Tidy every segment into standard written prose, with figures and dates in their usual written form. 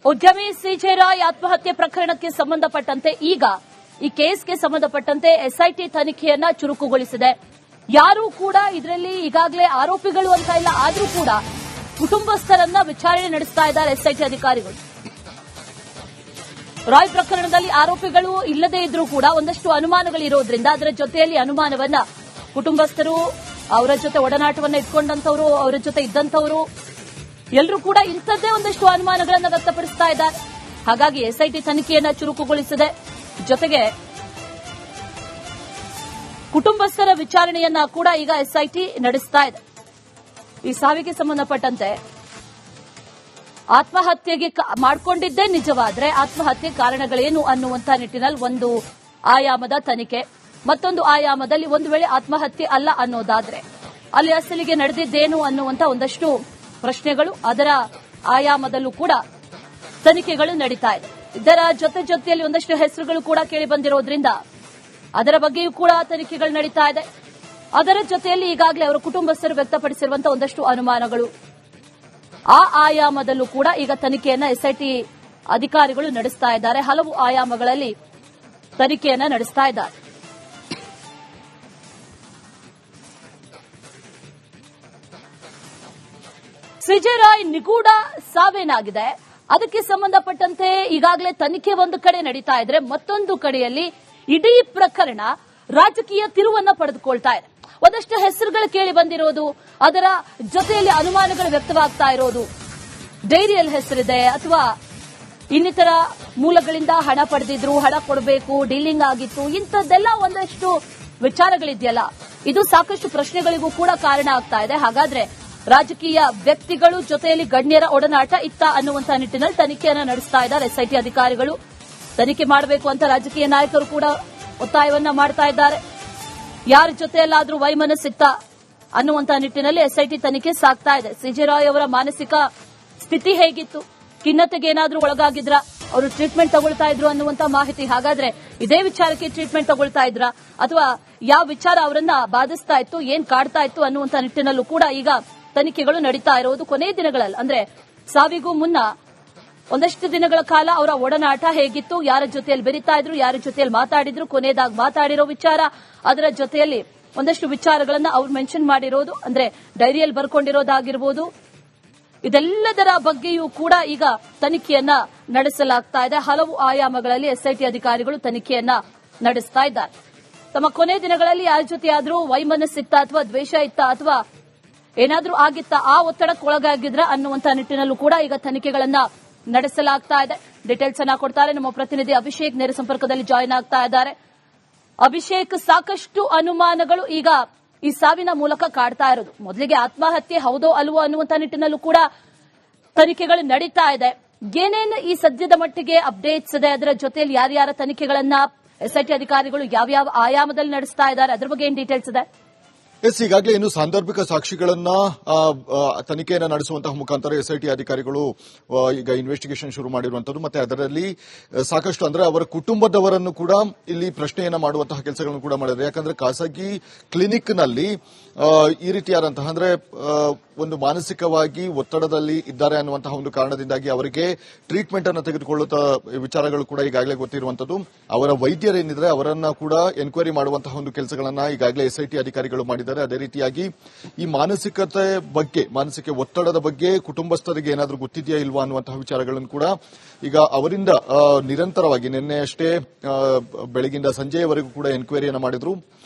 ಉದ್ಯಮಿ ಸಿಜೆ ರಾಯ್ ಆತ್ಮಹತ್ಯೆ ಪ್ರಕರಣಕ್ಕೆ ಸಂಬಂಧಪಟ್ಟಂತೆ ಈಗ ಈ ಕೇಸ್ಗೆ ಸಂಬಂಧಪಟ್ಟಂತೆ ಎಸ್ಐಟಿ ತನಿಖೆಯನ್ನ ಚುರುಕುಗೊಳಿಸಿದೆ. ಯಾರೂ ಕೂಡ ಇದರಲ್ಲಿ ಈಗಾಗಲೇ ಆರೋಪಿಗಳು ಅಂತ ಇಲ್ಲ, ಆದರೂ ಕೂಡ ಕುಟುಂಬಸ್ಥರನ್ನ ವಿಚಾರಣೆ ನಡೆಸ್ತಾ ಇದ್ದಾರೆ ಎಸ್ಐಟಿ ಅಧಿಕಾರಿಗಳು. ರಾಯ್ ಪ್ರಕರಣದಲ್ಲಿ ಆರೋಪಿಗಳು ಇಲ್ಲದೇ ಇದ್ರೂ ಕೂಡ ಒಂದಷ್ಟು ಅನುಮಾನಗಳಿರೋದ್ರಿಂದ ಅದರ ಜೊತೆಯಲ್ಲಿ ಅನುಮಾನವನ್ನ ಕುಟುಂಬಸ್ಥರು, ಅವರ ಜೊತೆ ಒಡನಾಟವನ್ನ ಇಟ್ಕೊಂಡಂತವರು, ಅವರ ಜೊತೆ ಇದ್ದಂತವರು ಎಲ್ಲರೂ ಕೂಡ ಇಂಥದ್ದೇ ಒಂದಷ್ಟು ಅನುಮಾನಗಳನ್ನು ವ್ಯಕ್ತಪಡಿಸ್ತಾ ಇದ್ದಾರೆ. ಹಾಗಾಗಿ ಎಸ್ಐಟಿ ತನಿಖೆಯನ್ನ ಚುರುಕುಗೊಳಿಸಿದೆ. ಜೊತೆಗೆ ಕುಟುಂಬಸ್ಥರ ವಿಚಾರಣೆಯನ್ನ ಕೂಡ ಈಗ ಎಸ್ಐಟಿ ನಡೆಸ್ತಾ ಇದೆ. ಈ ಸಾವಿಗೆ ಸಂಬಂಧಪಟ್ಟಂತೆ ಆತ್ಮಹತ್ಯೆಗೆ ಮಾಡಿಕೊಂಡಿದ್ದೇ ನಿಜವಾದ್ರೆ ಆತ್ಮಹತ್ಯೆ ಕಾರಣಗಳೇನು ಅನ್ನುವಂಥ ನಿಟ್ಟಿನಲ್ಲಿ ಒಂದು ಆಯಾಮದ ತನಿಖೆ, ಮತ್ತೊಂದು ಆಯಾಮದಲ್ಲಿ ಒಂದು ವೇಳೆ ಆತ್ಮಹತ್ಯೆ ಅಲ್ಲ ಅನ್ನೋದಾದ್ರೆ ಅಲ್ಲಿ ಅಸಲಿಗೆ ನಡೆದಿದ್ದೇನು ಅನ್ನುವಂಥ ಒಂದಷ್ಟು ಪ್ರಶ್ನೆಗಳು, ಅದರ ಆಯಾಮದಲ್ಲೂ ಕೂಡ ತನಿಖೆಗಳು ನಡೀತಾ ಇದೆ. ಇದರ ಜೊತೆಯಲ್ಲಿ ಒಂದಷ್ಟು ಹೆಸರುಗಳು ಕೂಡ ಕೇಳಿ ಬಂದಿರೋದ್ರಿಂದ ಅದರ ಬಗ್ಗೆಯೂ ಕೂಡ ತನಿಖೆಗಳು ನಡೀತಾ ಇದೆ. ಅದರ ಜೊತೆಯಲ್ಲಿ ಈಗಾಗಲೇ ಅವರ ಕುಟುಂಬಸ್ಥರು ವ್ಯಕ್ತಪಡಿಸಿರುವಂತಹ ಒಂದಷ್ಟು ಅನುಮಾನಗಳು, ಆ ಆಯಾಮದಲ್ಲೂ ಕೂಡ ಈಗ ತನಿಖೆಯನ್ನ ಎಸ್ಐಟಿ ಅಧಿಕಾರಿಗಳು ನಡೆಸ್ತಾ ಇದ್ದಾರೆ. ಹಲವು ಆಯಾಮಗಳಲ್ಲಿ ತನಿಖೆಯನ್ನ ನಡೆಸ್ತಾ ಇದ್ದಾರೆ. ಸಿಜೆ ರಾಯ್ ನಿಗೂಢ ಸಾವೇನಾಗಿದೆ, ಅದಕ್ಕೆ ಸಂಬಂಧಪಟ್ಟಂತೆ ಈಗಾಗಲೇ ತನಿಖೆ ಒಂದು ಕಡೆ ನಡೀತಾ ಇದ್ರೆ, ಮತ್ತೊಂದು ಕಡೆಯಲ್ಲಿ ಇಡೀ ಪ್ರಕರಣ ರಾಜಕೀಯ ತಿರುವನ್ನ ಪಡೆದುಕೊಳ್ತಾ ಇದೆ. ಒಂದಷ್ಟು ಹೆಸರುಗಳು ಕೇಳಿ ಬಂದಿರೋದು, ಅದರ ಜೊತೆಯಲ್ಲಿ ಅನುಮಾನಗಳು ವ್ಯಕ್ತವಾಗ್ತಾ ಇರೋದು, ಡೈರಿಯಲ್ಲಿ ಹೆಸರಿದೆ ಅಥವಾ ಇನ್ನಿತರ ಮೂಲಗಳಿಂದ ಹಣ ಪಡೆದಿದ್ರು, ಹಣ ಕೊಡಬೇಕು, ಡೀಲಿಂಗ್ ಆಗಿತ್ತು, ಇಂಥದ್ದೆಲ್ಲ ಒಂದಷ್ಟು ವಿಚಾರಗಳಿದೆಯಲ್ಲ, ಇದು ಸಾಕಷ್ಟು ಪ್ರಶ್ನೆಗಳಿಗೂ ಕೂಡ ಕಾರಣ ಆಗ್ತಾ ಇದೆ. ಹಾಗಾದ್ರೆ ರಾಜಕೀಯ ವ್ಯಕ್ತಿಗಳು ಜೊತೆಯಲ್ಲಿ ಗಣ್ಯರ ಒಡನಾಟ ಇತ್ತ ಅನ್ನುವಂತಹ ನಿಟ್ಟಿನಲ್ಲಿ ತನಿಖೆಯನ್ನು ನಡೆಸ್ತಾ ಇದ್ದಾರೆ ಎಸ್ಐಟಿ ಅಧಿಕಾರಿಗಳು. ತನಿಖೆ ಮಾಡಬೇಕು ಅಂತ ರಾಜಕೀಯ ನಾಯಕರು ಕೂಡ ಒತ್ತಾಯವನ್ನ ಮಾಡ್ತಾ ಇದ್ದಾರೆ. ಯಾರ ಜೊತೆಯಲ್ಲಾದ್ರೂ ವೈಮನಸ್ಸಿತ್ತ ಅನ್ನುವಂತಹ ನಿಟ್ಟಿನಲ್ಲಿ ಎಸ್ಐಟಿ ತನಿಖೆ ಸಾಗ್ತಾ ಇದೆ. ಸಿಜೆ ರಾಯ್ ಅವರ ಮಾನಸಿಕ ಸ್ಥಿತಿ ಹೇಗಿತ್ತು, ಖಿನ್ನತೆಗೆ ಏನಾದ್ರೂ ಒಳಗಾಗಿದ್ರ, ಅವರು ಟ್ರೀಟ್ಮೆಂಟ್ ತಗೊಳ್ತಾ ಇದ್ರು ಅನ್ನುವಂತ ಮಾಹಿತಿ. ಹಾಗಾದ್ರೆ ಇದೇ ವಿಚಾರಕ್ಕೆ ಟ್ರೀಟ್ಮೆಂಟ್ ತಗೊಳ್ತಾ ಇದ್ರ ಅಥವಾ ಯಾವ ವಿಚಾರ ಅವರನ್ನ ಬಾಧಿಸ್ತಾ ಇತ್ತು, ಏನ್ ಕಾಡ್ತಾ ಇತ್ತು ಅನ್ನುವಂತ ನಿಟ್ಟಿನಲ್ಲೂ ಕೂಡ ಈಗ ತನಿಖೆಗಳು ನಡೀತಾ ಇರೋದು. ಕೊನೆಯ ದಿನಗಳಲ್ಲಿ ಅಂದ್ರೆ ಸಾವಿಗೂ ಮುನ್ನ ಒಂದಷ್ಟು ದಿನಗಳ ಕಾಲ ಅವರ ಒಡನಾಟ ಹೇಗಿತ್ತು, ಯಾರ ಜೊತೆಯಲ್ಲಿ ಬೆರೀತಾ ಇದ್ರು, ಯಾರ ಜೊತೆಯಲ್ಲಿ ಮಾತಾಡಿದ್ರು, ಕೊನೆಯದಾಗಿ ಮಾತಾಡಿರೋ ವಿಚಾರ, ಅದರ ಜೊತೆಯಲ್ಲಿ ಒಂದಷ್ಟು ವಿಚಾರಗಳನ್ನ ಅವ್ರು ಮೆನ್ಷನ್ ಮಾಡಿರೋದು, ಅಂದ್ರೆ ಡೈರಿಯಲ್ಲಿ ಬರ್ಕೊಂಡಿರೋದಾಗಿರ್ಬೋದು, ಇದೆಲ್ಲದರ ಬಗ್ಗೆಯೂ ಕೂಡ ಈಗ ತನಿಖೆಯನ್ನ ನಡೆಸಲಾಗ್ತಾ ಇದೆ. ಹಲವು ಆಯಾಮಗಳಲ್ಲಿ ಎಸ್ಐಟಿ ಅಧಿಕಾರಿಗಳು ತನಿಖೆಯನ್ನ ನಡೆಸ್ತಾ ಇದ್ದಾರೆ. ತಮ್ಮ ಕೊನೆ ದಿನಗಳಲ್ಲಿ ಯಾರ ಜೊತೆಯಾದ್ರೂ ವೈಮನಸ್ಸಿತ್ತ ಅಥವಾ ದ್ವೇಷ ಇತ್ತ ಅಥವಾ ಏನಾದ್ರೂ ಆಗಿತ್ತ, ಆ ಒತ್ತಡಕ್ಕೊಳಗಾಗಿದ್ರ ಅನ್ನುವಂತ ನಿಟ್ಟಿನಲ್ಲೂ ಕೂಡ ಈಗ ತನಿಖೆಗಳನ್ನ ನಡೆಸಲಾಗ್ತಾ ಇದೆ. ಡೀಟೇಲ್ಸ್ ಅನ್ನ ಕೊಡ್ತಾರೆ ನಮ್ಮ ಪ್ರತಿನಿಧಿ ಅಭಿಷೇಕ್, ನೇರ ಸಂಪರ್ಕದಲ್ಲಿ ಜಾಯಿನ್ ಆಗ್ತಾ ಇದ್ದಾರೆ. ಅಭಿಷೇಕ್, ಸಾಕಷ್ಟು ಅನುಮಾನಗಳು ಈಗ ಈ ಸಾವಿನ ಮೂಲಕ ಕಾಡ್ತಾ ಇರೋದು. ಮೊದಲಿಗೆ ಆತ್ಮಹತ್ಯೆ ಹೌದೋ ಅಲ್ವೋ ಅನ್ನುವಂತ ನಿಟ್ಟಿನಲ್ಲೂ ಕೂಡ ತನಿಖೆಗಳು ನಡೀತಾ ಇದೆ. ಏನೇನು ಈ ಸದ್ಯದ ಮಟ್ಟಿಗೆ ಅಪ್ಡೇಟ್ಸ್ ಇದೆ, ಅದರ ಜೊತೆಯಲ್ಲಿ ಯಾರ್ಯಾರ ತನಿಖೆಗಳನ್ನ ಎಸ್ಐಟಿ ಅಧಿಕಾರಿಗಳು ಯಾವ್ಯಾವ ಆಯಾಮದಲ್ಲಿ ನಡೆಸ್ತಾ ಇದ್ದಾರೆ, ಅದ್ರ ಬಗ್ಗೆ ಏನ್ ಡೀಟೇಲ್ಸ್ ಇದೆ? ಈಗಾಗಲೇ ಇನ್ನು ಸಾಂದರ್ಭಿಕ ಸಾಕ್ಷಿಗಳನ್ನ ತನಿಖೆಯನ್ನು ನಡೆಸುವಂತಹ ಮುಖಾಂತರ ಎಸ್ಐಟಿ ಅಧಿಕಾರಿಗಳು ಈಗ ಇನ್ವೆಸ್ಟಿಗೇಷನ್ ಶುರು ಮಾಡಿರುವಂತದ್ದು. ಮತ್ತೆ ಅದರಲ್ಲಿ ಸಾಕಷ್ಟು ಅಂದ್ರೆ ಅವರ ಕುಟುಂಬದವರನ್ನು ಕೂಡ ಇಲ್ಲಿ ಪ್ರಶ್ನೆಯನ್ನ ಮಾಡುವಂತಹ ಕೆಲಸಗಳನ್ನು ಕೂಡ ಮಾಡಿದ್ದಾರೆ. ಯಾಕಂದ್ರೆ ಖಾಸಗಿ ಕ್ಲಿನಿಕ್ನಲ್ಲಿ ಈ ರೀತಿಯಾದಂತಹ ಅಂದ್ರೆ ಒಂದು ಮಾನಸಿಕವಾಗಿ ಒತ್ತಡದಲ್ಲಿ ಇದ್ದಾರೆ ಅನ್ನುವಂತಹ ಒಂದು ಕಾರಣದಿಂದಾಗಿ ಅವರಿಗೆ ಟ್ರೀಟ್ಮೆಂಟ್ ಅನ್ನು ತೆಗೆದುಕೊಳ್ಳುವ ವಿಚಾರಗಳು ಕೂಡ ಈಗಾಗಲೇ ಗೊತ್ತಿರುವಂತದ್ದು. ಅವರ ವೈದ್ಯರೇನಿದ್ರೆ ಅವರನ್ನ ಕೂಡ ಎನ್ಕ್ವೈರಿ ಮಾಡುವಂತಹ ಒಂದು ಕೆಲಸಗಳನ್ನ ಈಗಾಗಲೇ ಎಸ್ಐಟಿ ಅಧಿಕಾರಿಗಳು ಮಾಡಿದ್ದಾರೆ. ಅದೇ ರೀತಿಯಾಗಿ ಈ ಮಾನಸಿಕ ಒತ್ತಡದ ಬಗ್ಗೆ ಕುಟುಂಬಸ್ಥರಿಗೆ ಏನಾದರೂ ಗೊತ್ತಿದೆಯಾ ಇಲ್ವಾ ಅನ್ನುವಂತಹ ವಿಚಾರಗಳನ್ನು ಕೂಡ ಈಗ ಅವರಿಂದ ನಿರಂತರವಾಗಿ ನಿನ್ನೆಯಷ್ಟೇ ಬೆಳಗಿಂದ ಸಂಜೆಯವರೆಗೂ ಕೂಡ ಎನ್ಕ್ವೈರಿಯನ್ನು ಮಾಡಿದ್ರು.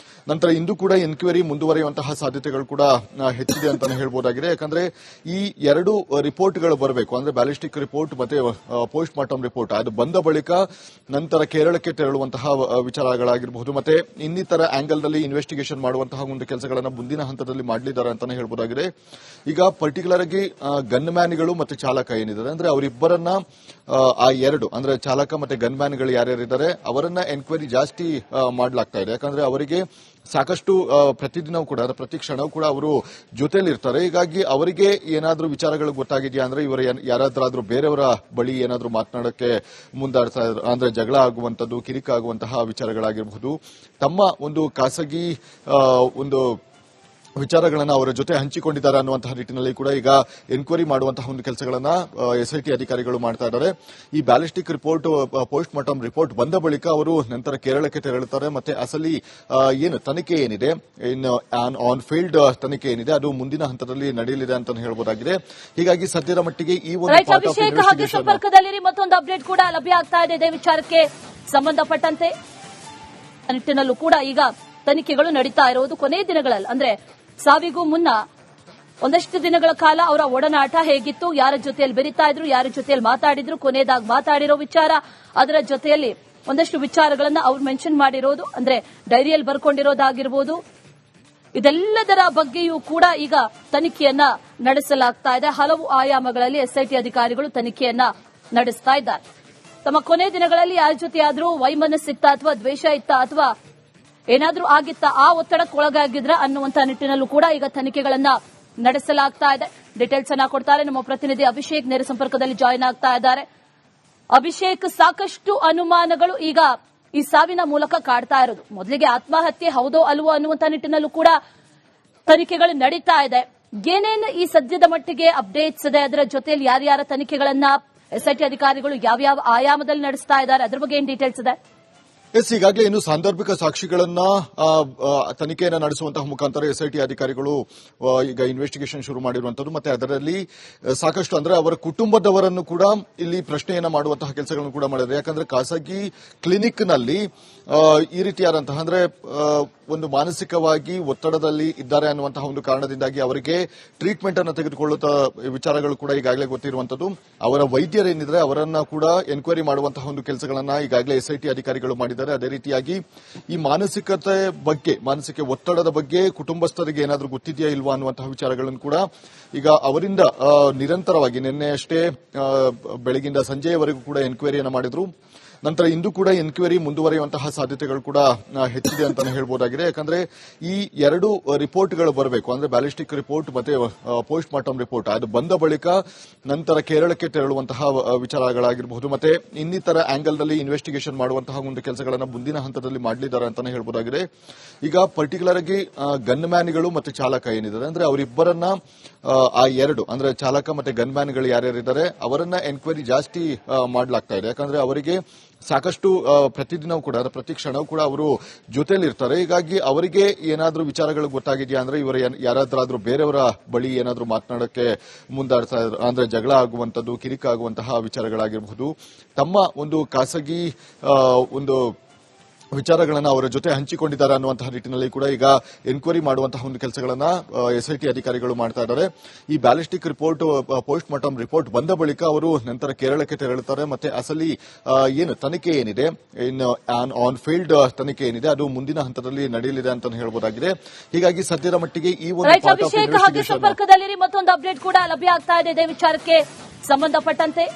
ನಂತರ ಇಂದು ಕೂಡ ಎನ್ಕ್ವೈರಿ ಮುಂದುವರಿಯುವಂತಹ ಸಾಧ್ಯತೆಗಳು ಕೂಡ ಹೆಚ್ಚಿದೆ ಅಂತಾನೆ ಹೇಳಬಹುದಾಗಿದೆ. ಯಾಕಂದ್ರೆ ಈ ಎರಡು ರಿಪೋರ್ಟ್ಗಳು ಬರಬೇಕು, ಅಂದ್ರೆ ಬ್ಯಾಲಿಸ್ಟಿಕ್ ರಿಪೋರ್ಟ್ ಮತ್ತೆ ಪೋಸ್ಟ್ ಮಾರ್ಟಮ್ ರಿಪೋರ್ಟ್, ಅದು ಬಂದ ಬಳಿಕ ನಂತರ ಕೇರಳಕ್ಕೆ ತೆರಳುವಂತಹ ವಿಚಾರಗಳಾಗಿರಬಹುದು, ಮತ್ತೆ ಇನ್ನಿತರ ಆಂಗಲ್ ನಲ್ಲಿ ಇನ್ವೆಸ್ಟಿಗೇಷನ್ ಮಾಡುವಂತಹ ಒಂದು ಕೆಲಸಗಳನ್ನು ಮುಂದಿನ ಹಂತದಲ್ಲಿ ಮಾಡಲಿದ್ದಾರೆ ಅಂತಾನೆ ಹೇಳಬಹುದಾಗಿದೆ. ಈಗ ಪರ್ಟಿಕ್ಯುಲರ್ ಆಗಿ ಗನ್ ಮ್ಯಾನ್ಗಳು ಮತ್ತೆ ಚಾಲಕ ಏನಿದ್ದಾರೆ ಅಂದ್ರೆ ಅವರಿಬ್ಬರನ್ನ ಆ ಎರಡು ಅಂದ್ರೆ ಚಾಲಕ ಮತ್ತೆ ಗನ್ ಮ್ಯಾನ್ಗಳು ಯಾರ್ಯಾರಿದ್ದಾರೆ ಅವರನ್ನ ಎನ್ಕ್ವೈರಿ ಜಾಸ್ತಿ ಮಾಡಲಾಗ್ತಾ ಇದೆ. ಯಾಕಂದ್ರೆ ಅವರಿಗೆ ಸಾಕಷ್ಟು ಪ್ರತಿದಿನವೂ ಕೂಡ ಪ್ರತಿ ಕ್ಷಣವೂ ಕೂಡ ಅವರು ಜೊತೆಲಿರ್ತಾರೆ. ಹೀಗಾಗಿ ಅವರಿಗೆ ಏನಾದರೂ ವಿಚಾರಗಳು ಗೊತ್ತಾಗಿದೆಯಾ ಅಂದ್ರೆ ಇವರು ಯಾರಾದ್ರೂ ಬೇರೆಯವರ ಬಳಿ ಏನಾದರೂ ಮಾತನಾಡಕ್ಕೆ ಮುಂದಾಡ್ತಾ ಇದ್ರು ಅಂದ್ರೆ ಜಗಳ ಆಗುವಂತದ್ದು, ಕಿರಿಕ ಆಗುವಂತಹ ವಿಚಾರಗಳಾಗಿರಬಹುದು, ತಮ್ಮ ಒಂದು ಖಾಸಗಿ ಒಂದು ವಿಚಾರಗಳನ್ನ ಅವರ ಜೊತೆ ಹಂಚಿಕೊಂಡಿದ್ದಾರೆ ಅನ್ನುವಂತಹ ನಿಟ್ಟಿನಲ್ಲಿ ಕೂಡ ಈಗ ಎನ್ಕ್ವೈರಿ ಮಾಡುವಂತಹ ಒಂದು ಕೆಲಸಗಳನ್ನ ಎಸ್ಐಟಿ ಅಧಿಕಾರಿಗಳು ಮಾಡ್ತಾ ಇದ್ದಾರೆ. ಈ ballistic report post mortem report ಬಂದ ಬಳಿಕ ಅವರು ನಂತರ ಕೇರಳಕ್ಕೆ ತೆರಳುತ್ತಾರೆ. ಮತ್ತೆ ಅಸಲಿ ಏನು ತನಿಖೆ ಏನಿದೆ, ಇನ್ನು ಆನ್ ಫೀಲ್ಡ್ ತನಿಖೆ ಏನಿದೆ ಅದು ಮುಂದಿನ ಹಂತದಲ್ಲಿ ನಡೆಯಲಿದೆ ಅಂತ ಹೇಳಬಹುದಾಗಿದೆ. ಹೀಗಾಗಿ ಸದ್ಯದ ಮಟ್ಟಿಗೆ ಈ ಒಂದು ಅಭಿಷೇಕ್ ಹಾಗೆ ಸಂಪರ್ಕದಲ್ಲಿರಿ. ಮತ್ತೊಂದು ಅಪ್ಡೇಟ್ ಕೂಡ ಲಭ್ಯ ಆಗ್ತಾ ಇದೆ ಇದೇ ವಿಚಾರಕ್ಕೆ ಸಂಬಂಧಪಟ್ಟಂತೆ. ನಿಟ್ಟಿನಲ್ಲೂ ಕೂಡ ಈಗ ತನಿಖೆಗಳು ನಡೀತಾ ಇರುವುದು ಕೊನೆಯ ದಿನಗಳಲ್ಲಿ, ಅಂದ್ರೆ ಸಾವಿಗೂ ಮುನ್ನ ಒಂದಷ್ಟು ದಿನಗಳ ಕಾಲ ಅವರ ಒಡನಾಟ ಹೇಗಿತ್ತು, ಯಾರ ಜೊತೆಯಲ್ಲಿ ಬೆರೀತಾ ಇದ್ರು, ಯಾರ ಜೊತೆಯಲ್ಲಿ ಮಾತಾಡಿದ್ರು, ಕೊನೆಯದಾಗಿ ಮಾತಾಡಿರೋ ವಿಚಾರ, ಅದರ ಜೊತೆಯಲ್ಲಿ ಒಂದಷ್ಟು ವಿಚಾರಗಳನ್ನ ಅವ್ರು ಮೆನ್ಷನ್ ಮಾಡಿರೋದು, ಅಂದ್ರೆ ಡೈರಿಯಲ್ಲಿ ಬರ್ಕೊಂಡಿರೋದಾಗಿರ್ಬೋದು, ಇದೆಲ್ಲದರ ಬಗ್ಗೆಯೂ ಕೂಡ ಈಗ ತನಿಖೆಯನ್ನ ನಡೆಸಲಾಗ್ತಾ ಇದೆ. ಹಲವು ಆಯಾಮಗಳಲ್ಲಿ ಎಸ್ಐಟಿ ಅಧಿಕಾರಿಗಳು ತನಿಖೆಯನ್ನ ನಡೆಸ್ತಾ ಇದ್ದಾರೆ. ತಮ್ಮ ಕೊನೆ ದಿನಗಳಲ್ಲಿ ಯಾರ ಜೊತೆಯಾದ್ರೂ ವೈಮನಸ್ಸಿತ್ತ ಅಥವಾ ದ್ವೇಷ ಇತ್ತ ಅಥವಾ ಏನಾದ್ರೂ ಆಗಿತ್ತ, ಆ ಒತ್ತಡಕ್ಕೆ ಒಳಗಾಗಿದ್ರ ಅನ್ನುವಂತ ನಿಟ್ಟಿನಲ್ಲೂ ಕೂಡ ಈಗ ತನಿಖೆಗಳನ್ನ ನಡೆಸಲಾಗ್ತಾ ಇದೆ. ಡೀಟೇಲ್ಸ್ ಅನ್ನ ಕೊಡ್ತಾರೆ ನಮ್ಮ ಪ್ರತಿನಿಧಿ ಅಭಿಷೇಕ್, ನೇರ ಸಂಪರ್ಕದಲ್ಲಿ ಜಾಯಿನ್ ಆಗ್ತಾ ಇದ್ದಾರೆ. ಅಭಿಷೇಕ್, ಸಾಕಷ್ಟು ಅನುಮಾನಗಳು ಈಗ ಈ ಸಾವಿನ ಮೂಲಕ ಕಾಡ್ತಾ ಇರೋದು. ಮೊದಲಿಗೆ ಆತ್ಮಹತ್ಯೆ ಹೌದೋ ಅಲ್ವೋ ಅನ್ನುವಂತ ನಿಟ್ಟಿನಲ್ಲೂ ಕೂಡ ತನಿಖೆಗಳು ನಡೀತಾ ಇದೆ. ಏನೇನು ಈ ಸದ್ಯದ ಮಟ್ಟಿಗೆ ಅಪ್ಡೇಟ್ಸ್ ಇದೆ, ಅದರ ಜೊತೆಯಲ್ಲಿ ಯಾರ್ಯಾರ ತನಿಖೆಗಳನ್ನ ಎಸ್ಐಟಿ ಅಧಿಕಾರಿಗಳು ಯಾವ್ಯಾವ ಆಯಾಮದಲ್ಲಿ ನಡೆಸ್ತಾ ಇದ್ದಾರೆ, ಅದ್ರ ಬಗ್ಗೆ ಏನ್ ಡೀಟೇಲ್ಸ್ ಇದೆ? ಈಗಾಗಲೇ ಇನ್ನು ಸಾಂದರ್ಭಿಕ ಸಾಕ್ಷಿಗಳನ್ನ ತನಿಖೆಯನ್ನು ನಡೆಸುವಂತಹ ಮುಖಾಂತರ ಎಸ್ಐಟಿ ಅಧಿಕಾರಿಗಳು ಈಗ ಇನ್ವೆಸ್ಟಿಗೇಷನ್ ಶುರು ಮಾಡಿರುವಂತದ್ದು. ಮತ್ತೆ ಅದರಲ್ಲಿ ಸಾಕಷ್ಟು ಅಂದ್ರೆ ಅವರ ಕುಟುಂಬದವರನ್ನು ಕೂಡ ಇಲ್ಲಿ ಪ್ರಶ್ನೆಯನ್ನ ಮಾಡುವಂತಹ ಕೆಲಸಗಳನ್ನು ಕೂಡ ಮಾಡಿದ್ದಾರೆ. ಯಾಕಂದ್ರೆ ಖಾಸಗಿ ಕ್ಲಿನಿಕ್ನಲ್ಲಿ ಈ ರೀತಿಯಾದಂತಹ ಅಂದ್ರೆ ಒಂದು ಮಾನಸಿಕವಾಗಿ ಒತ್ತಡದಲ್ಲಿ ಇದ್ದಾರೆ ಅನ್ನುವಂತಹ ಒಂದು ಕಾರಣದಿಂದಾಗಿ ಅವರಿಗೆ ಟ್ರೀಟ್ಮೆಂಟ್ ಅನ್ನು ತೆಗೆದುಕೊಳ್ಳುವ ವಿಚಾರಗಳು ಕೂಡ ಈಗಾಗಲೇ ಗೊತ್ತಿರುವಂತದ್ದು. ಅವರ ವೈದ್ಯರೇನಿದ್ರೆ ಅವರನ್ನ ಕೂಡ ಎನ್ಕ್ವೈರಿ ಮಾಡುವಂತಹ ಒಂದು ಕೆಲಸಗಳನ್ನ ಈಗಾಗಲೇ ಎಸ್ಐಟಿ ಅಧಿಕಾರಿಗಳು ಮಾಡಿದ್ದಾರೆ. ಅದೇ ರೀತಿಯಾಗಿ ಈ ಮಾನಸಿಕತೆ ಬಗ್ಗೆ, ಮಾನಸಿಕ ಒತ್ತಡದ ಬಗ್ಗೆ ಕುಟುಂಬಸ್ಥರಿಗೆ ಏನಾದರೂ ಗೊತ್ತಿದೆಯಾ ಇಲ್ವಾ ಅನ್ನುವಂತಹ ವಿಚಾರಗಳನ್ನು ಕೂಡ ಈಗ ಅವರಿಂದ ನಿರಂತರವಾಗಿ ನಿನ್ನೆಯಷ್ಟೇ ಬೆಳಗಿಂದ ಸಂಜೆಯವರೆಗೂ ಕೂಡ ಎನ್ಕ್ವೈರಿಯನ್ನು ಮಾಡಿದ್ರು. ನಂತರ ಇಂದು ಕೂಡ ಎನ್ಕ್ವೈರಿ ಮುಂದುವರಿಯುವಂತಹ ಸಾಧ್ಯತೆಗಳು ಕೂಡ ಹೆಚ್ಚಿದೆ ಅಂತಾನೆ ಹೇಳಬಹುದಾಗಿದೆ. ಯಾಕಂದ್ರೆ ಈ ಎರಡು ರಿಪೋರ್ಟ್ಗಳು ಬರಬೇಕು, ಅಂದ್ರೆ ಬ್ಯಾಲಿಸ್ಟಿಕ್ ರಿಪೋರ್ಟ್ ಮತ್ತೆ ಪೋಸ್ಟ್ ಮಾರ್ಟಮ್ ರಿಪೋರ್ಟ್ ಅದು ಬಂದ ಬಳಿಕ ನಂತರ ಕೇರಳಕ್ಕೆ ತೆರಳುವಂತಹ ವಿಚಾರಗಳಾಗಿರಬಹುದು, ಮತ್ತೆ ಇನ್ನಿತರ ಆಂಗಲ್ನಲ್ಲಿ ಇನ್ವೆಸ್ಟಿಗೇಷನ್ ಮಾಡುವಂತಹ ಒಂದು ಕೆಲಸಗಳನ್ನು ಮುಂದಿನ ಹಂತದಲ್ಲಿ ಮಾಡಲಿದ್ದಾರೆ ಅಂತಾನೆ ಹೇಳಬಹುದಾಗಿದೆ. ಈಗ ಪರ್ಟಿಕ್ಯುಲರ್ ಆಗಿ ಗನ್ ಮ್ಯಾನ್ಗಳು ಮತ್ತೆ ಚಾಲಕ ಏನಿದ್ದಾರೆ ಅಂದ್ರೆ ಅವರಿಬ್ಬರನ್ನ ಆ ಎರಡು ಅಂದ್ರೆ ಚಾಲಕ ಮತ್ತೆ ಗನ್ ಮ್ಯಾನ್ಗಳು ಯಾರ್ಯಾರಿದ್ದಾರೆ ಅವರನ್ನ ಎನ್ಕ್ವೈರಿ ಜಾಸ್ತಿ ಮಾಡಲಾಗ್ತಾ ಇದೆ. ಯಾಕಂದ್ರೆ ಅವರಿಗೆ ಸಾಕಷ್ಟು ಪ್ರತಿದಿನವೂ ಕೂಡ ಪ್ರತಿ ಕ್ಷಣವೂ ಕೂಡ ಅವರು ಜೊತೆಲಿರ್ತಾರೆ. ಹೀಗಾಗಿ ಅವರಿಗೆ ಏನಾದರೂ ವಿಚಾರಗಳು ಗೊತ್ತಾಗಿದೆಯಾ ಅಂದ್ರೆ ಇವರು ಯಾರಾದ್ರೂ ಬೇರೆಯವರ ಬಳಿ ಏನಾದರೂ ಮಾತನಾಡಕ್ಕೆ ಮುಂದಾಡ್ತಾ ಇದ್ದಾರೆ ಅಂದ್ರೆ ಜಗಳ ಆಗುವಂತದ್ದು, ಕಿರಿಕ ಆಗುವಂತಹ ವಿಚಾರಗಳಾಗಿರಬಹುದು, ತಮ್ಮ ಒಂದು ಖಾಸಗಿ ಒಂದು ವಿಚಾರಗಳನ್ನ ಅವರ ಜೊತೆ ಹಂಚಿಕೊಂಡಿದ್ದಾರೆ ಅನ್ನುವಂತಹ ನಿಟ್ಟಿನಲ್ಲಿ ಕೂಡ ಈಗ ಎನ್ಕ್ವೈರಿ ಮಾಡುವಂತಹ ಒಂದು ಕೆಲಸಗಳನ್ನ ಎಸ್ಐಟಿ ಅಧಿಕಾರಿಗಳು ಮಾಡ್ತಾ ಇದ್ದಾರೆ. ಈ ballistic report post mortem report ಬಂದ ಬಳಿಕ ಅವರು ನಂತರ ಕೇರಳಕ್ಕೆ ತೆರಳುತ್ತಾರೆ. ಮತ್ತೆ ಅಸಲಿ ಏನು ತನಿಖೆ ಏನಿದೆ, ಇನ್ನು ಆನ್ ಫೀಲ್ಡ್ ತನಿಖೆ ಏನಿದೆ ಅದು ಮುಂದಿನ ಹಂತದಲ್ಲಿ ನಡೆಯಲಿದೆ ಅಂತ ಹೇಳಬಹುದಾಗಿದೆ. ಹೀಗಾಗಿ ಸದ್ಯದ ಮಟ್ಟಿಗೆ ಈ ಒಂದು ಅಭಿಷೇಕ್ ಹಾಗೆ ಸಂಪರ್ಕದಲ್ಲಿರಿ. ಮತ್ತೊಂದು ಅಪ್ಡೇಟ್ ಕೂಡ ಲಭ್ಯ ಆಗ್ತಾ ಇದೆ ಇದೇ ವಿಚಾರಕ್ಕೆ ಸಂಬಂಧಪಟ್ಟಂತೆ.